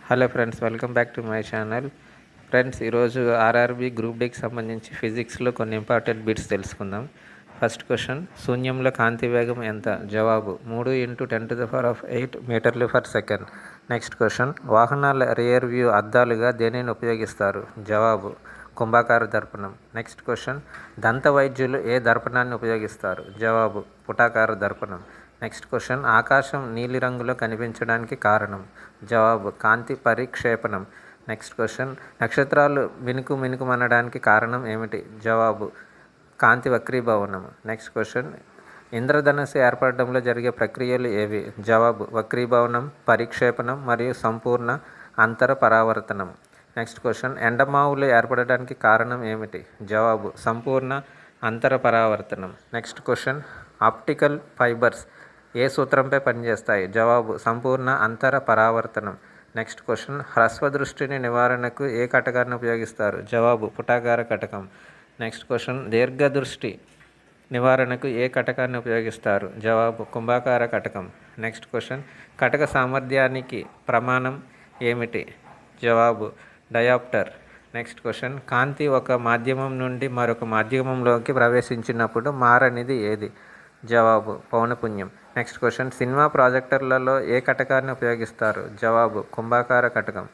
Hello friends, welcome back to my channel. Friends, ఈరోజు RRB group డీకి సంబంధించి ఫిజిక్స్లో కొన్ని ఇంపార్టెంట్ బిట్స్ తెలుసుకుందాం. ఫస్ట్ క్వశ్చన్, శూన్యంలో కాంతి వేగం ఎంత? జవాబు 3 × 10⁸ మీటర్లు పర్ సెకండ్. నెక్స్ట్ క్వశ్చన్, వాహనాల రియర్ వ్యూ అద్దాలుగా దేనిని ఉపయోగిస్తారు? జవాబు కుంభాకార దర్పణం. నెక్స్ట్ క్వశ్చన్, దంత వైద్యులు ఏ దర్పణాన్ని ఉపయోగిస్తారు? జవాబు పుటాకార దర్పణం. నెక్స్ట్ క్వశ్చన్, ఆకాశం నీలిరంగులో కనిపించడానికి కారణం? జవాబు కాంతి పరిక్షేపణం. నెక్స్ట్ క్వశ్చన్, నక్షత్రాలు మినుకుమనడానికి కారణం ఏమిటి? జవాబు కాంతి వక్రీభవనం. నెక్స్ట్ క్వశ్చన్, ఇంద్రధనుస్సు ఏర్పడడంలో జరిగే ప్రక్రియలు ఏవి? జవాబు వక్రీభవనం, పరిక్షేపణం మరియు సంపూర్ణ అంతర పరావర్తనం. నెక్స్ట్ క్వశ్చన్, ఎండమావులు ఏర్పడడానికి కారణం ఏమిటి? జవాబు సంపూర్ణ అంతర పరావర్తనం. నెక్స్ట్ క్వశ్చన్, ఆప్టికల్ ఫైబర్స్ ఏ సూత్రంపై పనిచేస్తాయి? జవాబు సంపూర్ణ అంతర పరావర్తనం. నెక్స్ట్ క్వశ్చన్, హ్రస్వ దృష్టిని నివారణకు ఏ కటకాన్ని ఉపయోగిస్తారు? జవాబు పుటాకార కటకం. నెక్స్ట్ క్వశ్చన్, దీర్ఘదృష్టి నివారణకు ఏ కటకాన్ని ఉపయోగిస్తారు? జవాబు కుంభాకార కటకం. నెక్స్ట్ క్వశ్చన్, కటక సామర్థ్యానికి ప్రమాణం ఏమిటి? జవాబు డయాప్టర్. నెక్స్ట్ క్వశ్చన్, కాంతి ఒక మాధ్యమం నుండి మరొక మాధ్యమంలోకి ప్రవేశించినప్పుడు మారనిది ఏది? జవాబు పౌనపున్యం. నెక్స్ట్ క్వశ్చన్, సినిమా ప్రాజెక్టర్లలో ఏ కటకాన్ని ఉపయోగిస్తారు? జవాబు కుంభాకార కటకం.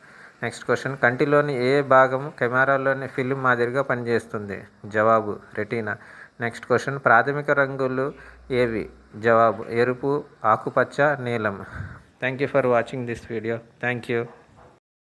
నెక్స్ట్ క్వశ్చన్, కంటిలోని ఏ భాగం కెమెరాలోని ఫిల్మ్ మాదిరిగా పనిచేస్తుంది? జవాబు రెటీనా. నెక్స్ట్ క్వశ్చన్, ప్రాథమిక రంగులు ఏవి? జవాబు ఎరుపు, ఆకుపచ్చ, నీలం. Thank you for watching this video. Thank you.